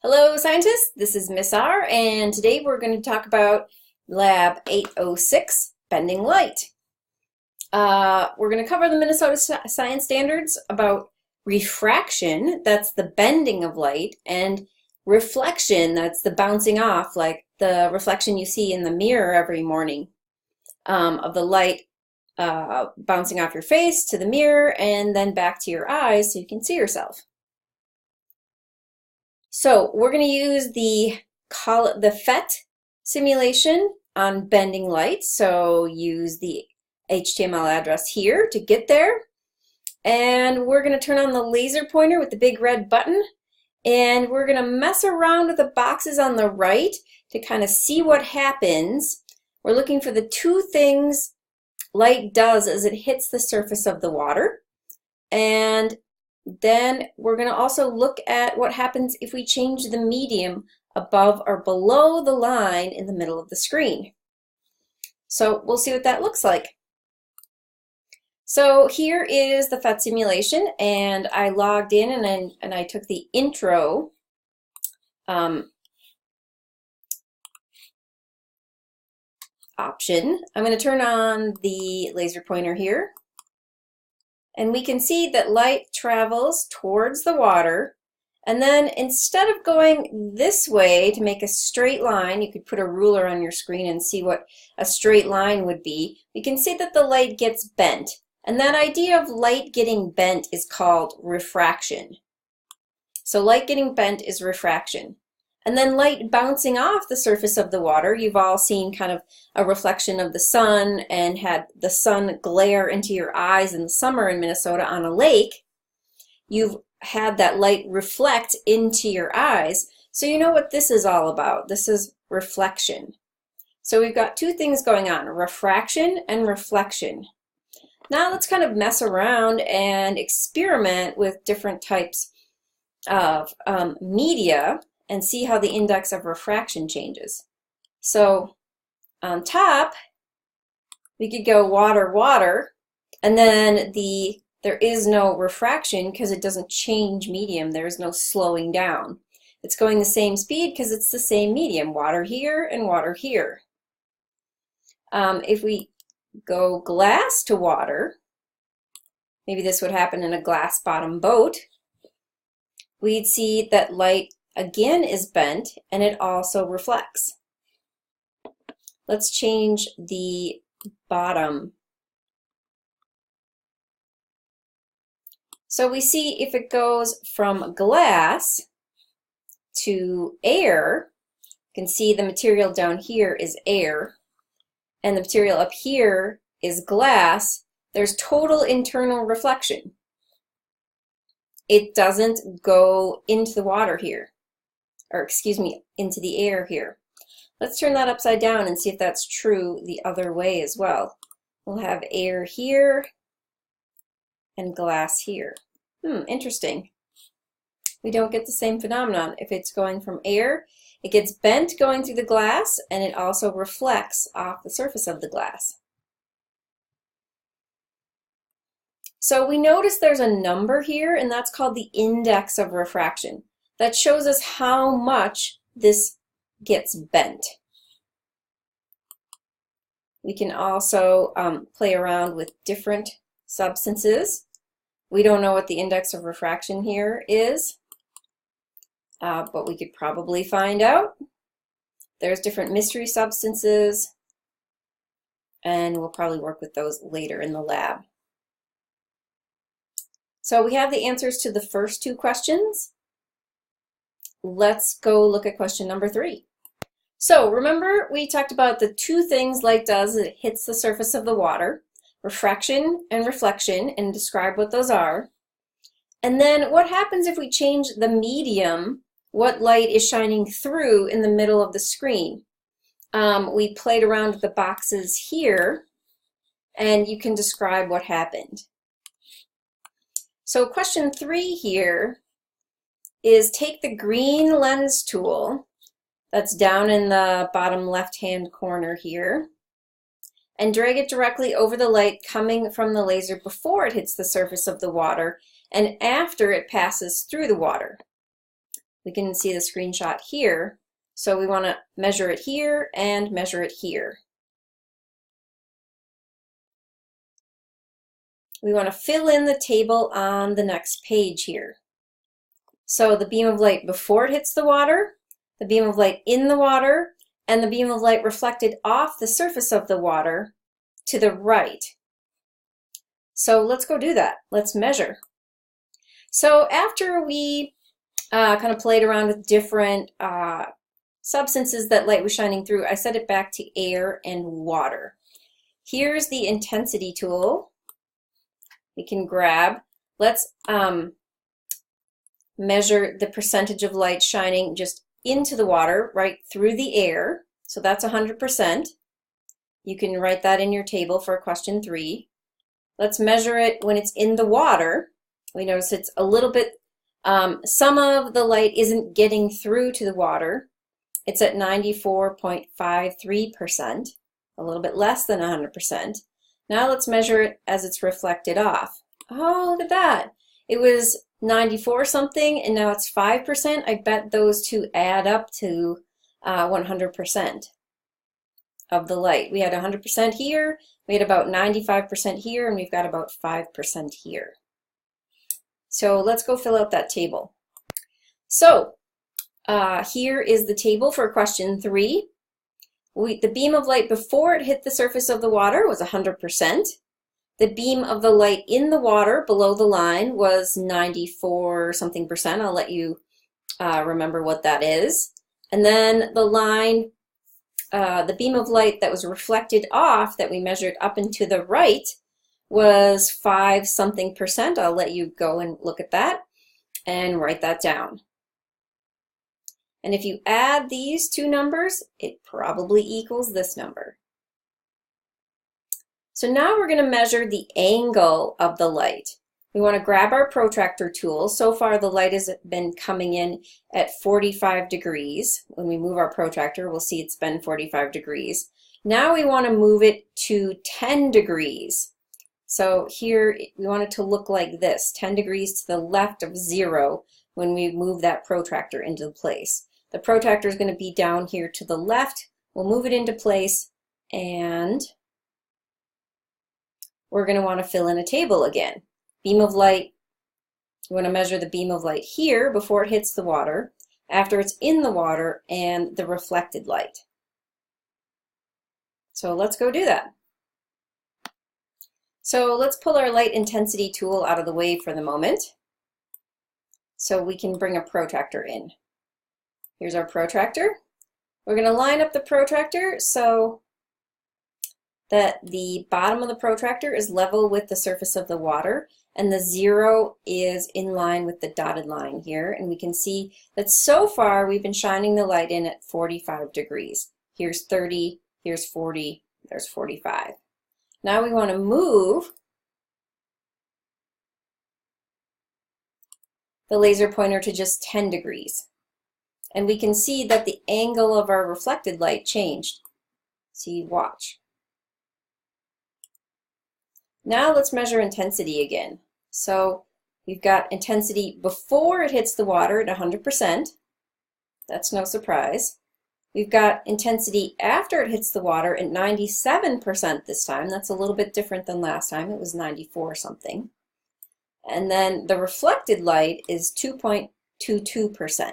Hello scientists, this is Miss R, and today we're going to talk about Lab 806, bending light. We're going to cover the Minnesota Science Standards about refraction, that's the bending of light, and reflection, that's the bouncing off, like the reflection you see in the mirror every morning of the light bouncing off your face to the mirror and then back to your eyes so you can see yourself. So we're going to use the PhET simulation on bending light. So use the HTML address here to get there. And we're going to turn on the laser pointer with the big red button. And we're going to mess around with the boxes on the right to kind of see what happens. We're looking for the two things light does as it hits the surface of the water. And then we're going to also look at what happens if we change the medium above or below the line in the middle of the screen. So we'll see what that looks like. So here is the PhET simulation, and I logged in and I took the intro option. I'm going to turn on the laser pointer here. And we can see that light travels towards the water, and then instead of going this way to make a straight line, you could put a ruler on your screen and see what a straight line would be. We can see that the light gets bent, and that idea of light getting bent is called refraction. So light getting bent is refraction. And then light bouncing off the surface of the water. You've all seen kind of a reflection of the sun and had the sun glare into your eyes in the summer in Minnesota on a lake. You've had that light reflect into your eyes. So you know what this is all about. This is reflection. So we've got two things going on, refraction and reflection. Now let's kind of mess around and experiment with different types of media and see how the index of refraction changes. So on top, we could go water, water, and then there is no refraction because it doesn't change medium. There is no slowing down. It's going the same speed because it's the same medium, water here and water here. If we go glass to water, maybe this would happen in a glass bottom boat, we'd see that light again is bent and it also reflects. Let's change the bottom. So we see if it goes from glass to air, you can see the material down here is air and the material up here is glass. There's total internal reflection. It doesn't go into the water here. Or excuse me, into the air here. Let's turn that upside down and see if that's true the other way as well. We'll have air here and glass here. Interesting. We don't get the same phenomenon. If it's going from air, it gets bent going through the glass and it also reflects off the surface of the glass. So we notice there's a number here, and that's called the index of refraction. That shows us how much this gets bent. We can also play around with different substances. We don't know what the index of refraction here is, but we could probably find out. There's different mystery substances, and we'll probably work with those later in the lab. So we have the answers to the first two questions. Let's go look at question number 3. So remember we talked about the two things light does as it hits the surface of the water, refraction and reflection, and describe what those are. And then what happens if we change the medium, what light is shining through in the middle of the screen? We played around with the boxes here, and you can describe what happened. So question 3 here is take the green lens tool that's down in the bottom left-hand corner here and drag it directly over the light coming from the laser before it hits the surface of the water and after it passes through the water. We can see the screenshot here. So we want to measure it here and measure it here. We want to fill in the table on the next page here. So the beam of light before it hits the water, the beam of light in the water, and the beam of light reflected off the surface of the water to the right. So let's go do that. Let's measure. So after we kind of played around with different substances that light was shining through, I set it back to air and water. Here's the intensity tool we can grab. Let's measure the percentage of light shining just into the water, right through the air. So that's 100%. You can write that in your table for question 3. Let's measure it when it's in the water. We notice it's a little bit, some of the light isn't getting through to the water. It's at 94.53%, a little bit less than 100%. Now let's measure it as it's reflected off. Oh, look at that. It was 94 something and now it's 5%. I bet those two add up to 100% of the light. We had 100% here, we had about 95% here, and we've got about 5% here. So let's go fill out that table. So here is the table for question 3. The beam of light before it hit the surface of the water was 100%. The beam of the light in the water below the line was 94 something percent. I'll let you remember what that is. And then the line, the beam of light that was reflected off that we measured up and to the right was 5 something percent. I'll let you go and look at that and write that down. And if you add these two numbers, it probably equals this number. So now we're going to measure the angle of the light. We want to grab our protractor tool. So far the light has been coming in at 45 degrees. When we move our protractor, we'll see it's been 45 degrees. Now we want to move it to 10 degrees. So here we want it to look like this, 10 degrees to the left of 0 when we move that protractor into place. The protractor is going to be down here to the left. We'll move it into place and we're going to want to fill in a table again. Beam of light, we want to measure the beam of light here before it hits the water, after it's in the water, and the reflected light. So let's go do that. So let's pull our light intensity tool out of the way for the moment so we can bring a protractor in. Here's our protractor. We're going to line up the protractor so that the bottom of the protractor is level with the surface of the water and the 0 is in line with the dotted line here. And we can see that so far we've been shining the light in at 45 degrees. Here's 30, here's 40, there's 45. Now we want to move the laser pointer to just 10 degrees. And we can see that the angle of our reflected light changed. See, watch. Now let's measure intensity again. So we've got intensity before it hits the water at 100%. That's no surprise. We've got intensity after it hits the water at 97% this time. That's a little bit different than last time. It was 94 something. And then the reflected light is 2.22%.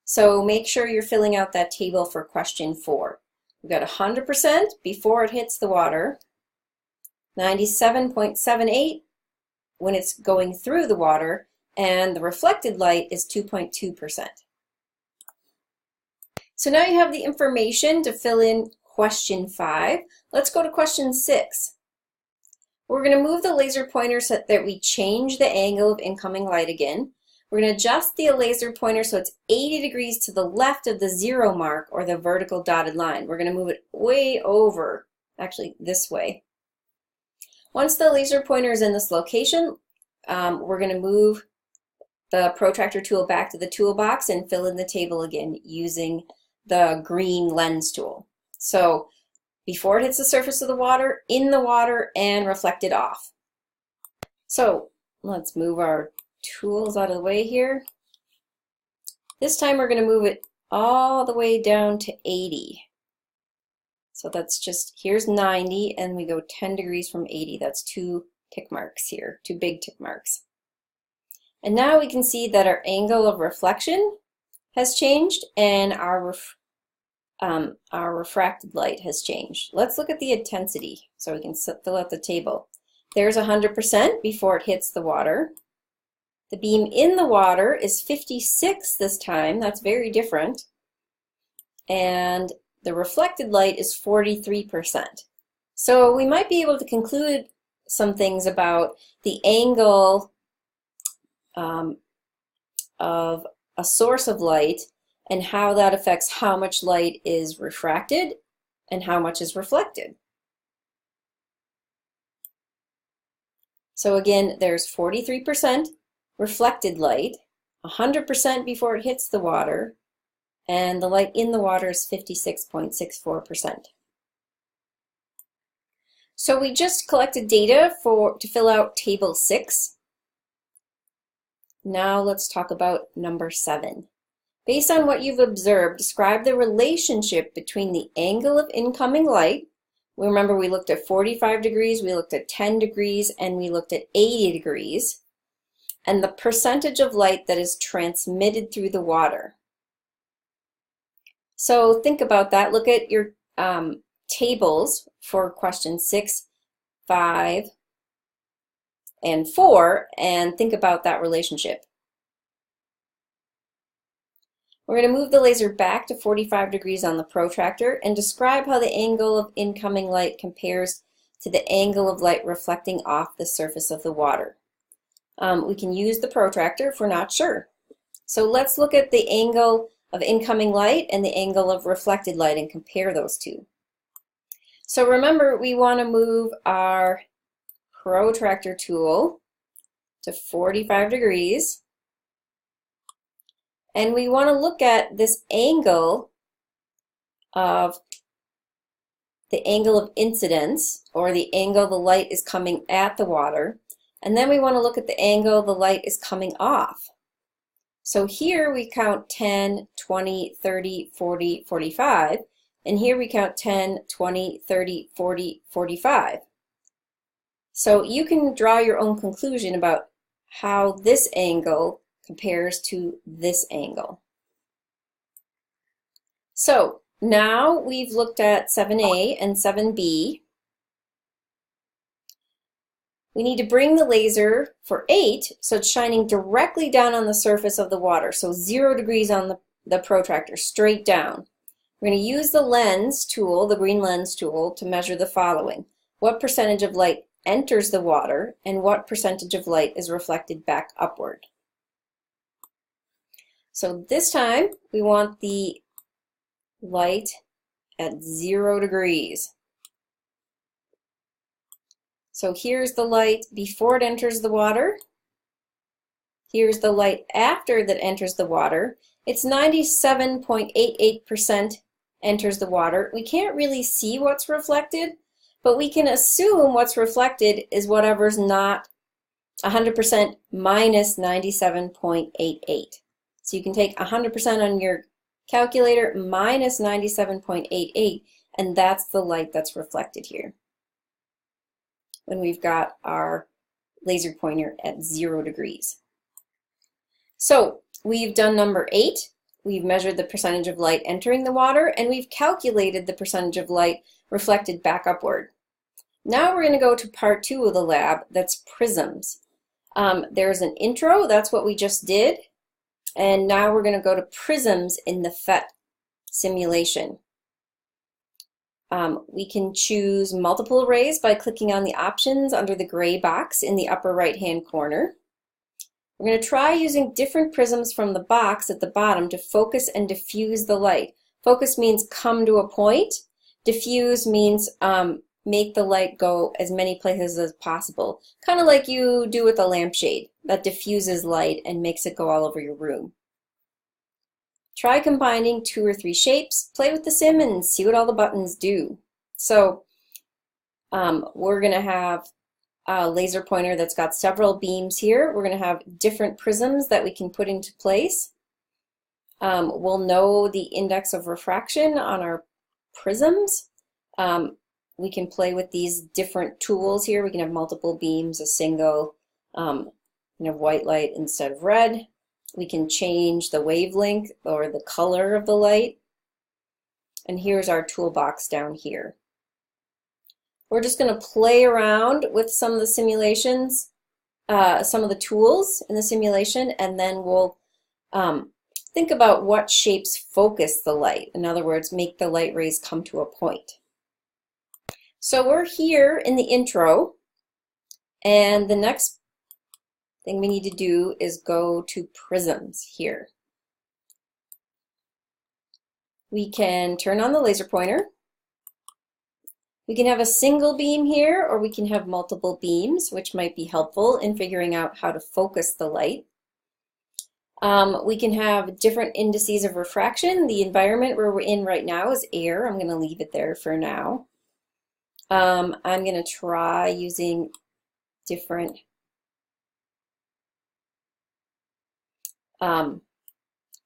So make sure you're filling out that table for question 4. We've got 100% before it hits the water, 97.78 when it's going through the water, and the reflected light is 2.2%. So now you have the information to fill in question 5. Let's go to question 6. We're going to move the laser pointer so that we change the angle of incoming light again. We're going to adjust the laser pointer so it's 80 degrees to the left of the 0 mark or the vertical dotted line. We're going to move it way over, actually this way. Once the laser pointer is in this location, we're going to move the protractor tool back to the toolbox and fill in the table again using the green lens tool. So before it hits the surface of the water, in the water, and reflected off. So let's move our tools out of the way here. This time we're going to move it all the way down to 80. So that's just, here's 90, and we go 10 degrees from 80. That's 2 tick marks here, 2 big tick marks. And now we can see that our angle of reflection has changed, and our refracted light has changed. Let's look at the intensity so we can fill out the table. There's 100% before it hits the water. The beam in the water is 56 this time. That's very different. And the reflected light is 43%. So we might be able to conclude some things about the angle of a source of light and how that affects how much light is refracted and how much is reflected. So again, there's 43% reflected light, 100% before it hits the water, and the light in the water is 56.64%. So we just collected data to fill out table 6. Now let's talk about number 7. Based on what you've observed, describe the relationship between the angle of incoming light. Remember, we looked at 45 degrees, we looked at 10 degrees, and we looked at 80 degrees, and the percentage of light that is transmitted through the water. So think about that. Look at your tables for question 6, 5, and 4, and think about that relationship. We're going to move the laser back to 45 degrees on the protractor and describe how the angle of incoming light compares to the angle of light reflecting off the surface of the water. We can use the protractor if we're not sure. So let's look at the angle of incoming light and the angle of reflected light and compare those two. So remember, we want to move our protractor tool to 45 degrees. And we want to look at this angle of incidence, or the angle the light is coming at the water. And then we want to look at the angle the light is coming off. So here we count 10, 20, 30, 40, 45. And here we count 10, 20, 30, 40, 45. So you can draw your own conclusion about how this angle compares to this angle. So now we've looked at 7A and 7B. We need to bring the laser for 8 so it's shining directly down on the surface of the water. So 0 degrees on the protractor, straight down. We're going to use the lens tool, the green lens tool, to measure the following. What percentage of light enters the water and what percentage of light is reflected back upward? So this time we want the light at 0 degrees. So here's the light before it enters the water. Here's the light after that enters the water. It's 97.88% enters the water. We can't really see what's reflected, but we can assume what's reflected is whatever's not 100% minus 97.88. So you can take 100% on your calculator minus 97.88, and that's the light that's reflected here when we've got our laser pointer at 0 degrees. So we've done number 8. We've measured the percentage of light entering the water, and we've calculated the percentage of light reflected back upward. Now we're going to go to part 2 of the lab, that's prisms. There's an intro, that's what we just did. And now we're going to go to prisms in the PhET simulation. We can choose multiple arrays by clicking on the options under the gray box in the upper right hand corner. We're going to try using different prisms from the box at the bottom to focus and diffuse the light. Focus means come to a point. Diffuse means make the light go as many places as possible. Kind of like you do with a lampshade that diffuses light and makes it go all over your room. Try combining 2 or 3 shapes, play with the sim, and see what all the buttons do. So we're going to have a laser pointer that's got several beams here. We're going to have different prisms that we can put into place. We'll know the index of refraction on our prisms. We can play with these different tools here. We can have multiple beams, a single, and have white light instead of red. We can change the wavelength or the color of the light. And here's our toolbox down here. We're just going to play around with some of the simulations, some of the tools in the simulation, and then we'll think about what shapes focus the light. In other words, make the light rays come to a point. So we're here in the intro, and the next thing we need to do is go to Prisms here. We can turn on the laser pointer. We can have a single beam here, or we can have multiple beams, which might be helpful in figuring out how to focus the light. We can have different indices of refraction. The environment where we're in right now is air. I'm going to leave it there for now. I'm going to try using different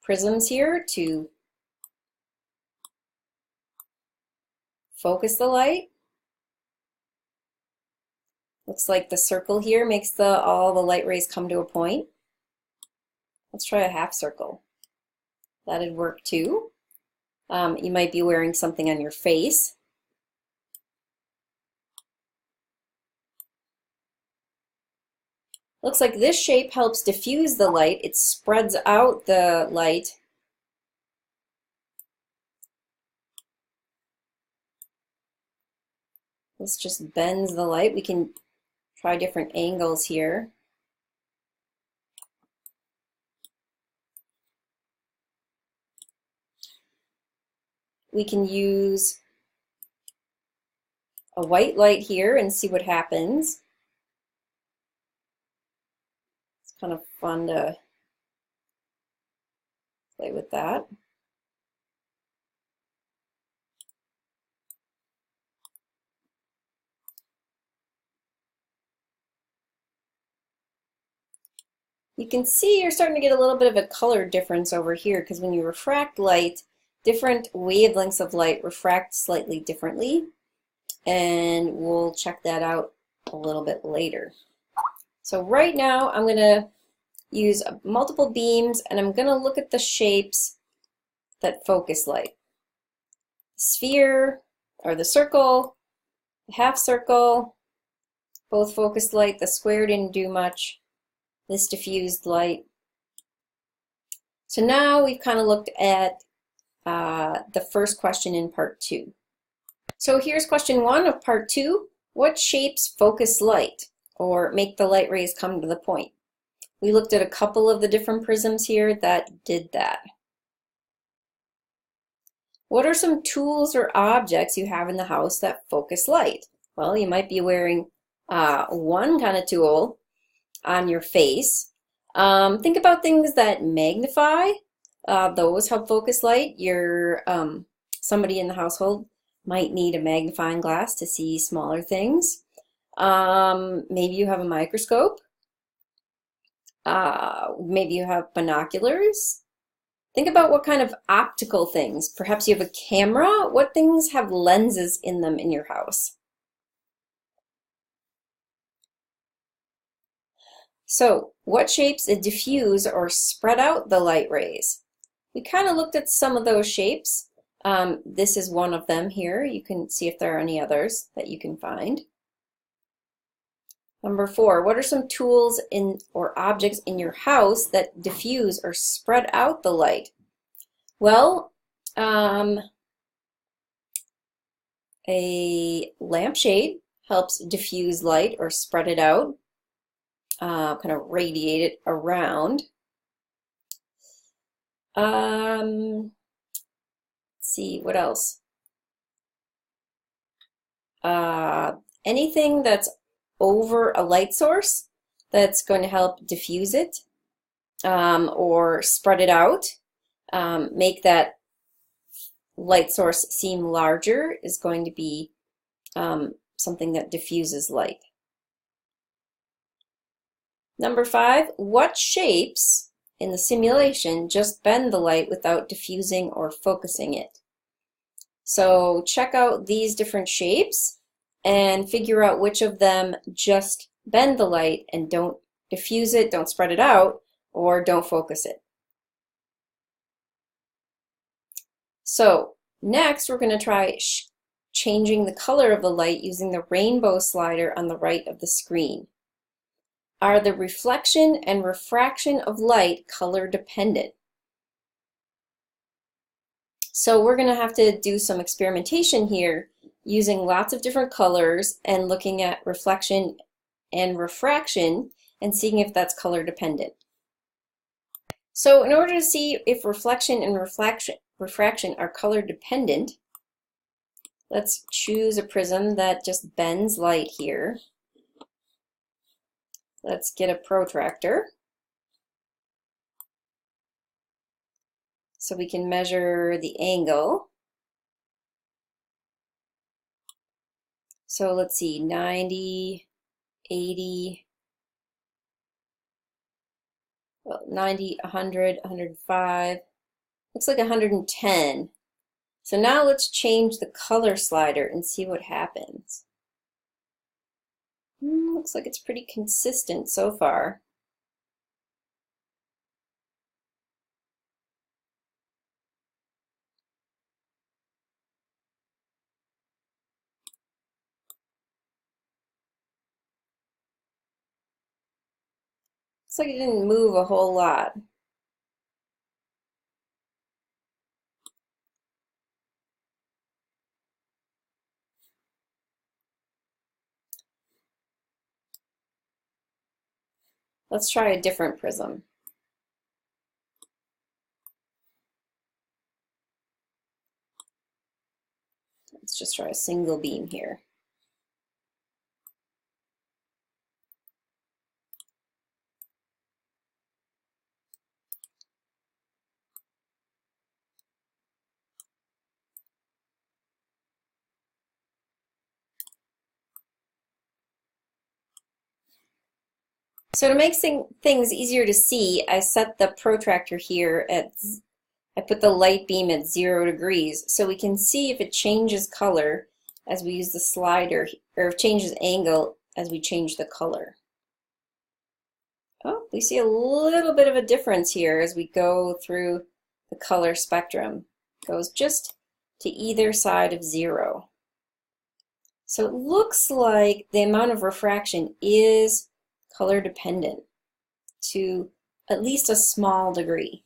prisms here to focus the light. Looks like the circle here makes all the light rays come to a point. Let's try a half circle. That'd work too. You might be wearing something on your face. Looks like this shape helps diffuse the light. It spreads out the light. This just bends the light. We can try different angles here. We can use a white light here and see what happens. It's kind of fun to play with that. You can see you're starting to get a little bit of a color difference over here, because when you refract light, different wavelengths of light refract slightly differently, and we'll check that out a little bit later. So right now I'm going to use multiple beams, and I'm going to look at the shapes that focus light. The sphere, or the circle, the half circle, both focused light. The square didn't do much. This diffused light. So now we've kind of looked at the first question in part 2. So here's question 1 of part 2. What shapes focus light or make the light rays come to the point? We looked at a couple of the different prisms here that did that. What are some tools or objects you have in the house that focus light? Well, you might be wearing one kind of tool on your face. Think about things that magnify. Those help focus light. Somebody in the household might need a magnifying glass to see smaller things. Maybe you have a microscope. Maybe you have binoculars. Think about what kind of optical things. Perhaps you have a camera. What things have lenses in them in your house? So, what shapes diffuse or spread out the light rays? We kind of looked at some of those shapes. This is one of them here. You can see if there are any others that you can find. Number 4, what are some tools or objects in your house that diffuse or spread out the light? Well, a lampshade helps diffuse light or spread it out. Kind of radiate it around. Let's see, what else? Anything that's over a light source that's going to help diffuse it or spread it out, make that light source seem larger, is going to be something that diffuses light. Number 5, what shapes in the simulation just bend the light without diffusing or focusing it. So check out these different shapes and figure out which of them just bend the light and don't diffuse it, don't spread it out, or don't focus it. So next we're going to try changing the color of the light using the rainbow slider on the right of the screen. Are the reflection and refraction of light color dependent? So we're going to have to do some experimentation here using lots of different colors and looking at reflection and refraction and seeing if that's color dependent. So in order to see if reflection and refraction are color dependent, let's choose a prism that just bends light here. Let's get a protractor so we can measure the angle. So let's see, 90, 80, well, 90, 100, 105, looks like 110. So now let's change the color slider and see what happens. Looks like it's pretty consistent so far. Looks like it didn't move a whole lot. Let's try a different prism. Let's just try a single beam here. So to make things easier to see, I set the protractor here at, I put the light beam at 0 degrees so we can see if it changes color as we use the slider, or if it changes angle as we change the color. Oh, we see a little bit of a difference here as we go through the color spectrum. It goes just to either side of 0. So it looks like the amount of refraction is color dependent to at least a small degree.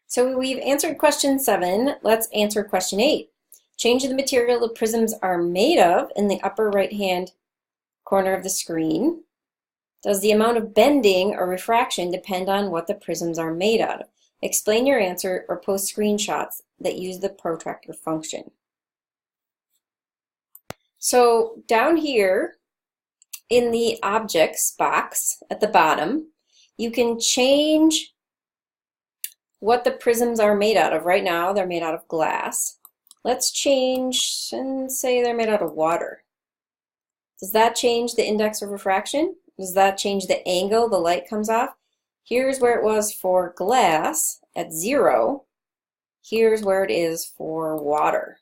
So we've answered question 7. Let's answer question 8. Change the material the prisms are made of in the upper right-hand corner of the screen. Does the amount of bending or refraction depend on what the prisms are made out of? Explain your answer or post screenshots that use the protractor function. So down here in the objects box at the bottom, you can change what the prisms are made out of. Right now they're made out of glass. Let's change and say they're made out of water. Does that change the index of refraction? Does that change the angle the light comes off? Here's where it was for glass at 0. Here's where it is for water.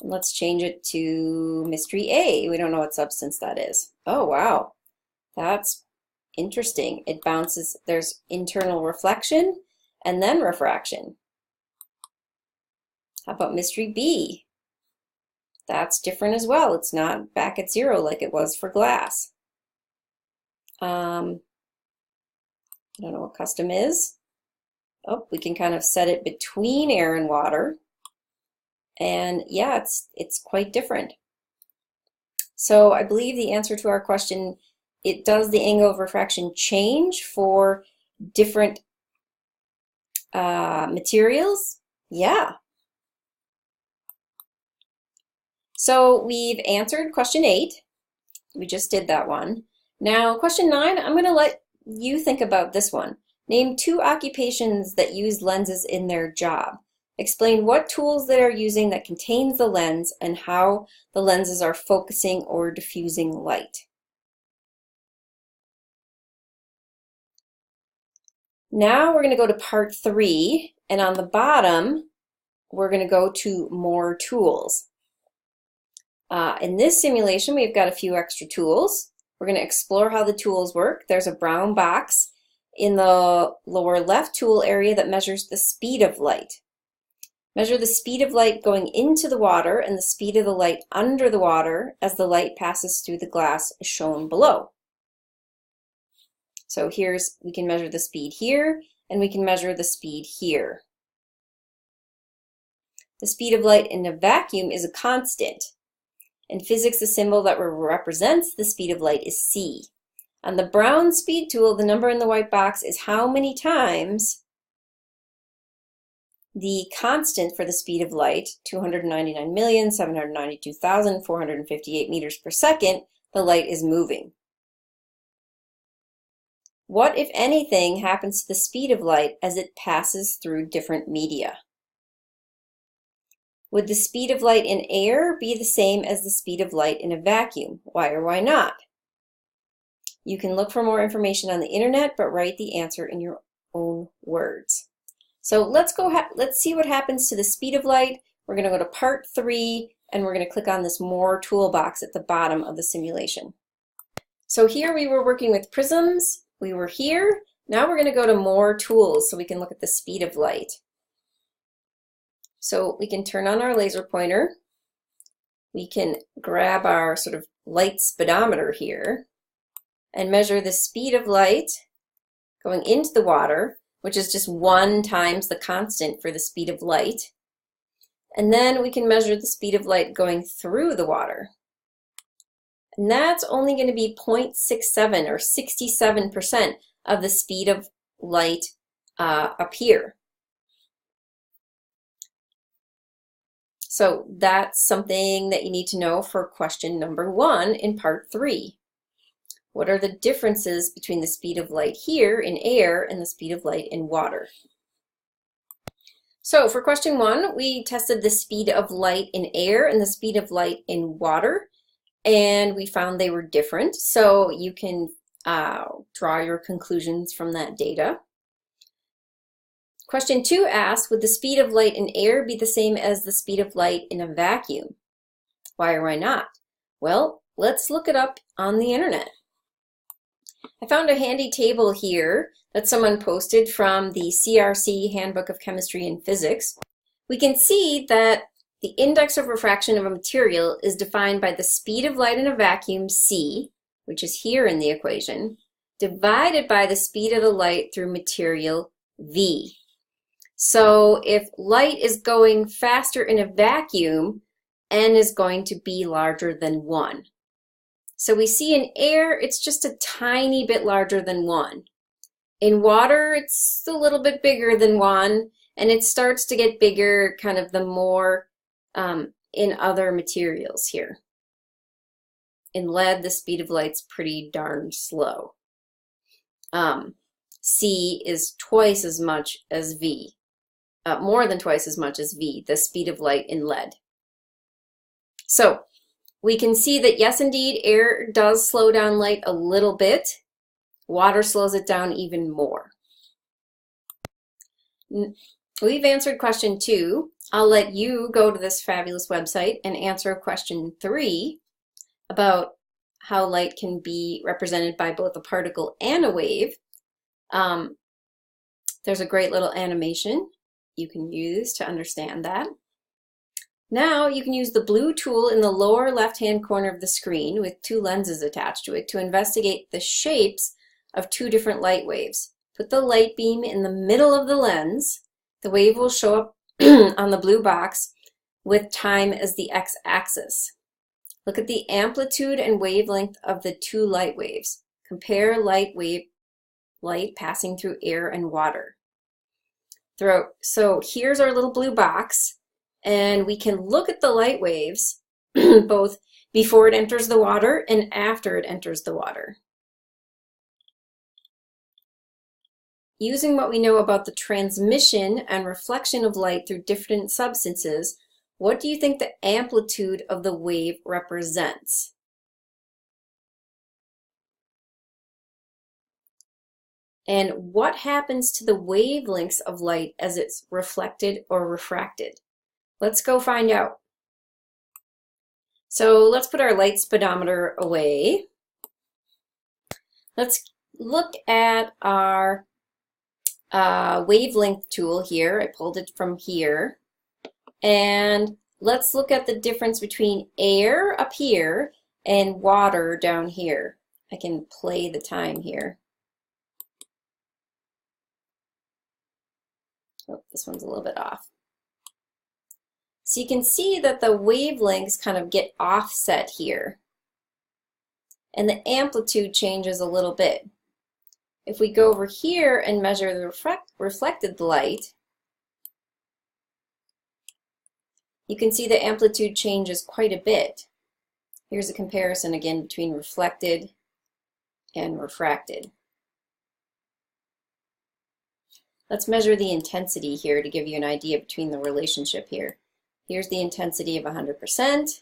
And let's change it to mystery A. We don't know what substance that is. Oh, wow. That's interesting. It bounces. There's internal reflection and then refraction. How about mystery B? That's different as well. It's not back at 0 like it was for glass. I don't know what custom is. Oh, we can kind of set it between air and water. And yeah, it's quite different. So I believe the answer to our question, it does the angle of refraction change for different materials? Yeah. So we've answered question 8. We just did that one. Now question 9, I'm going to let you think about this one. Name 2 occupations that use lenses in their job. Explain what tools they are using that contains the lens and how the lenses are focusing or diffusing light. Now we're going to go to part 3, and on the bottom, we're going to go to more tools. In this simulation, we've got a few extra tools. We're going to explore how the tools work. There's a brown box in the lower left tool area that measures the speed of light. Measure the speed of light going into the water and the speed of the light under the water as the light passes through the glass as shown below. So we can measure the speed here, and we can measure the speed here. The speed of light in a vacuum is a constant. In physics, the symbol that represents the speed of light is c. On the brown speed tool, the number in the white box is how many times the constant for the speed of light, 299,792,458 meters per second, the light is moving. What, if anything, happens to the speed of light as it passes through different media? Would the speed of light in air be the same as the speed of light in a vacuum? Why or why not? You can look for more information on the internet, but write the answer in your own words. So let's see what happens to the speed of light. We're going to go to part 3, and we're going to click on this More toolbox at the bottom of the simulation. So here we were working with prisms. We were here. Now we're going to go to More tools so we can look at the speed of light. So we can turn on our laser pointer. We can grab our sort of light speedometer here and measure the speed of light going into the water, which is just 1 times the constant for the speed of light. And then we can measure the speed of light going through the water. And that's only going to be 0.67 or 67% of the speed of light up here. So that's something that you need to know for question number 1 in part 3. What are the differences between the speed of light here in air and the speed of light in water? So for question 1, we tested the speed of light in air and the speed of light in water, and we found they were different. So you can draw your conclusions from that data. Question 2 asks, would the speed of light in air be the same as the speed of light in a vacuum? Why or why not? Well, let's look it up on the internet. I found a handy table here that someone posted from the CRC Handbook of Chemistry and Physics. We can see that the index of refraction of a material is defined by the speed of light in a vacuum, c, which is here in the equation, divided by the speed of the light through material, v. So if light is going faster in a vacuum, n is going to be larger than 1. So we see in air, it's just a tiny bit larger than 1. In water, it's a little bit bigger than 1, and it starts to get bigger kind of the more in other materials here. In lead, the speed of light's pretty darn slow. C is twice as much as V. More than twice as much as V, the speed of light in lead. So we can see that yes, indeed, air does slow down light a little bit. Water slows it down even more. We've answered question 2. I'll let you go to this fabulous website and answer question 3 about how light can be represented by both a particle and a wave. There's a great little animation you can use to understand that. Now you can use the blue tool in the lower left-hand corner of the screen with 2 lenses attached to it to investigate the shapes of 2 different light waves. Put the light beam in the middle of the lens. The wave will show up on the blue box with time as the x-axis. Look at the amplitude and wavelength of the 2 light waves. Compare light passing through air and water. So here's our little blue box, and we can look at the light waves both before it enters the water and after it enters the water. Using what we know about the transmission and reflection of light through different substances, what do you think the amplitude of the wave represents? and what happens to the wavelengths of light as it's reflected or refracted. Let's go find out. So let's put our light speedometer away. Let's look at our wavelength tool here. I pulled it from here. And let's look at the difference between air up here and water down here. I can play the time here. Oh, this one's a little bit off. So you can see that the wavelengths kind of get offset here. And the amplitude changes a little bit. If we go over here and measure the reflected light, you can see the amplitude changes quite a bit. Here's a comparison again between reflected and refracted. Let's measure the intensity here to give you an idea between the relationship here. Here's the intensity of 100%.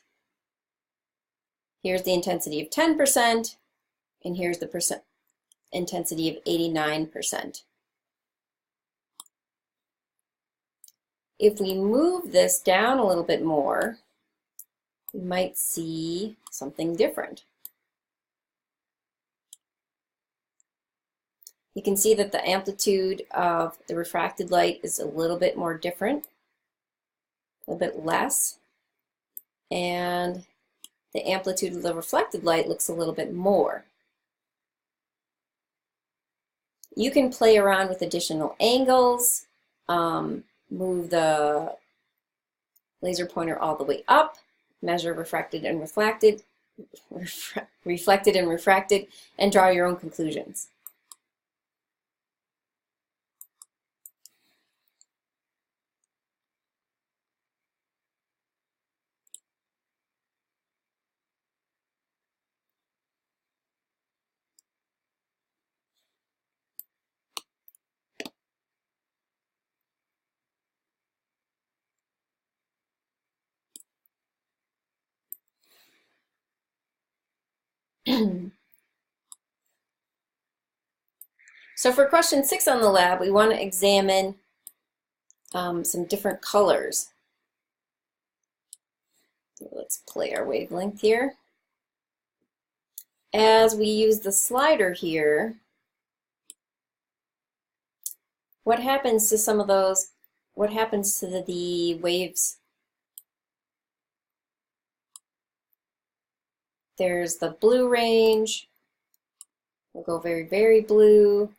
Here's the intensity of 10%. And here's the intensity of 89%. If we move this down a little bit more, we might see something different. You can see that the amplitude of the refracted light is a little bit more different, a little bit less, and the amplitude of the reflected light looks a little bit more. You can play around with additional angles, move the laser pointer all the way up, measure refracted and reflected, reflected and refracted, and draw your own conclusions. So for question 6 on the lab, we want to examine some different colors. Let's play our wavelength here. As we use the slider here, what happens to some of those, what happens to the waves? There's the blue range. We'll go very, very blue.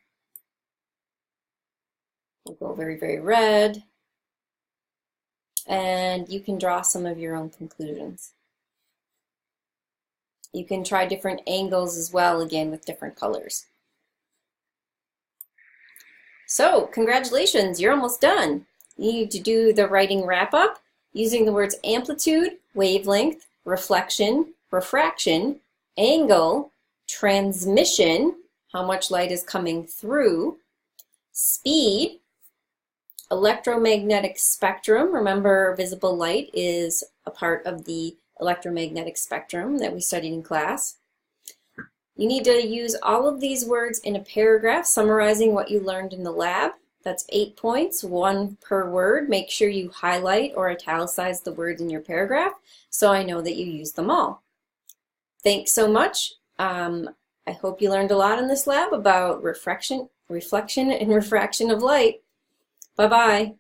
We'll go very, very red. And you can draw some of your own conclusions. You can try different angles as well, again, with different colors. So, congratulations, you're almost done. You need to do the writing wrap-up using the words amplitude, wavelength, reflection, refraction, angle, transmission, how much light is coming through, speed, electromagnetic spectrum. Remember, visible light is a part of the electromagnetic spectrum that we studied in class. You need to use all of these words in a paragraph summarizing what you learned in the lab. That's 8 points, 1 per word. Make sure you highlight or italicize the words in your paragraph so I know that you used them all. Thanks so much. I hope you learned a lot in this lab about reflection and refraction of light. Bye-bye.